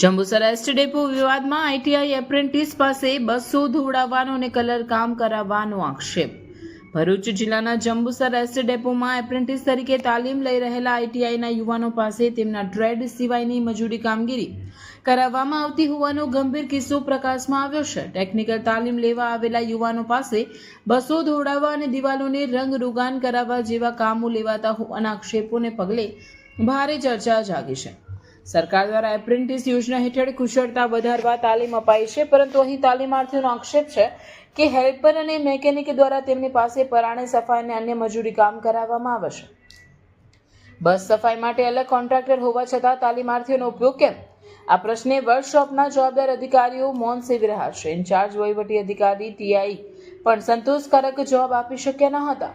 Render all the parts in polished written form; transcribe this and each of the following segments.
Jambusar ST depot વિવાદમાં ITI apprentice પાસે બસો ધોવડાવવાનો અને કલર કામ કરાવવાનો આક્ષેપ। ભરૂચ જિલ્લાના જંબુસર એસટી ડેપોમાં એપ્રેન્ટિસ તરીકે તાલીમ લઈ રહેલા આઈટીઆઈના યુવાનો પાસે તેમના ટ્રેડ સિવાયની મજૂરી કામગીરી કરાવવામાં આવતી હોવાનો ગંભીર કિસ્સો પ્રકાશમાં આવ્યો છે। ટેકનિકલ તાલીમ લેવા આવેલા યુવાનો પાસે બસો ધોવડાવવા અને દિવાલોને રંગ રોગાન કરાવવા જેવા કામો લેવાતા હોવાના આક્ષેપોને પગલે ભારે ચર્ચા જાગી છે। સરકાર દ્વારા એપ્રેન્ટિસ યોજના હેઠળ કુશળતા વધારવા તાલીમ અપાઈ છે, પરંતુ અહીં તાલીમાર્થીઓનો આક્ષેપ છે કે હેલ્પર અને મેકેનિક દ્વારા તેમની પાસે પરાણે સફાઈ અને અન્ય મજૂરી કામ કરાવવામાં આવે છે। બસ સફાઈ માટે અલગ કોન્ટ્રાક્ટર હોવા છતાં તાલીમાર્થીઓનો ઉપયોગ કેમ? આ પ્રશ્ને વર્કશોપના જવાબદાર અધિકારીઓ મૌન સેવી રહ્યા છે। ઇન્ચાર્જ વહીવટી અધિકારી ટીઆઈ પણ સંતોષકારક જવાબ આપી શક્યા ન હતા।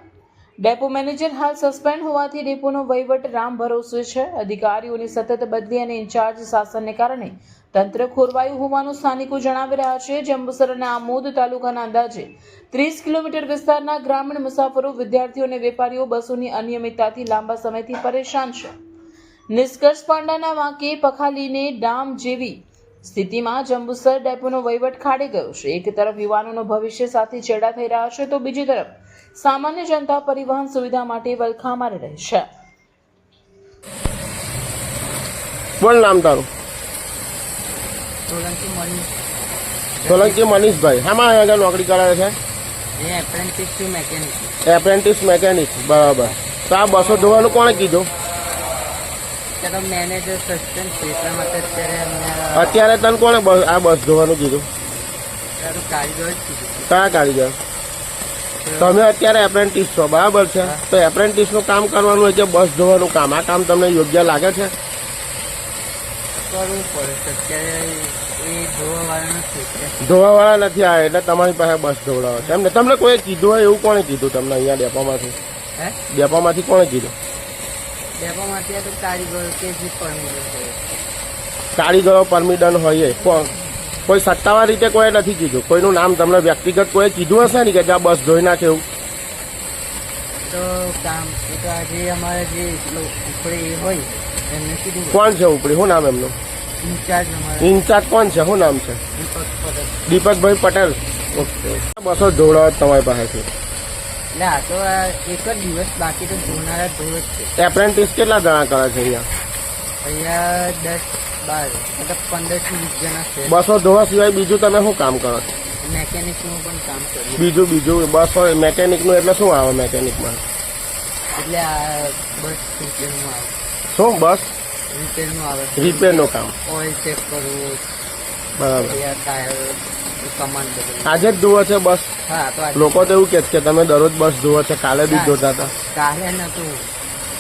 ડેપો મેનેજર હાલ સસ્પેન્ડ હોવાથી ડેપોનો વહીવટ રામ ભરોસે છે। અધિકારીઓની સતત બદલી અને ઇન્ચાર્જ શાસનને કારણે તંત્ર ખોરવાયું હોવાનું સ્થાનિકો જણાવી રહ્યા છે। જંબુસર અને આમોદ તાલુકાના અંદાજે 30 કિલોમીટર વિસ્તારના ગ્રામીણ મુસાફરો, વિદ્યાર્થીઓ અને વેપારીઓ બસોની અનિયમિતતાથી લાંબા સમયથી પરેશાન છે। નિષ્કર્ષ પાંડાના વાંકે પખાલીને ડામ જેવી સ્થિતિમાં જંબુસર ડેપોનો વહીવટ ખાડે ગયો છે। એક તરફ યુવાનોનો ભવિષ્ય સાથે ચેડા થઈ રહ્યા છે, તો બીજી તરફ સામાન્ય જનતા પરિવહન સુવિધા માટે વલખા મારી રહી છે। બોલ નામ તારું? સોલંકી મનીષભાઈ। શામાં આગળ નોકરી કરે છે? Apprentice mechanic. બરાબર। તો આ બસો ધોવાનું કોણે કીધું? મેનેજર સસ્પેન્ડ છે એટલા માટે અત્યારે તને કોણે આ બસ ધોવાનું કીધું? કારીગર જ કીધું। કયા કારીગર? તમે અત્યારે એપ્રેન્ટિસ છો, બરાબર છે? તો એપ્રેન્ટિસનું કામ કરવાનું હોય કે બસ ધોવાનું કામ, આ કામ તમને યોગ્ય લાગે છે? કરવું પડે છે। અત્યારે એ ધોવાવાળા નથી, ધોવાવાળા નથી આવ્યા એટલે તમારી પાસે બસ ધોવડાવે છે એમને? તમને કોઈ કીધું હોય એવું કોણે કીધું તમને અહીંયા ડેપોમાંથી? ડેપોમાંથી કોણે કીધું? ડેપોમાંથી આ તો કારીગર કે જે પરમિશન હોય, કારીગરો પરમિશન હોય એ કોઈ સત્તાવાર રીતે કોઈ નથી કીધું? કોઈનું નામ તમને વ્યક્તિગત કોઈ કીધું હશે ને કે જ્યાં બસ ધોઈ નાખે એવું? તો કામ એ તો આજે અમારે જે ઉપરી હોય એમને કીધું। કોણ છે ઉપરી? શું નામ એમનું? ઇન્ચાર્જ ઇન્ચાર્જ કોણ છે? શું નામ છે? દીપકભાઈ પટેલ। ઓકે। બસો ધોવડાવે તમારી પાસેથી? એટલે આ તો એક જ દિવસ, બાકી તો ધોનારા ધોવ જ છે। એપ્રેન્ટિસ કેટલા જણા કરે છે અહીંયા? અહીંયા 10-12 મતલબ 15 થી 20 જણા છે। બસો ધોવા સિવાય બીજું તમે શું કામ કરો છો? મેકેનિકનું પણ કામ કરીએ। બીજું બસો મેકેનિકનું એટલે શું આવે મેકેનિકમાં? એટલે આ બસ રિપેરનું આવે। શું બસ રિપેરનું આવે? રિપેરનું કામ। ઓઇલ ચેક કરવું, બરાબર। ટાયર કમાન્ડ બદલવું। આજે જ ધોવે છે બસ? હા, તો લોકો તો એવું કે છે કે તમે દરરોજ બસ ધોવો છો, કાલે બી ધોતા હતા? કાલે નતું,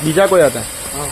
બીજા કોઈ હતા? હા।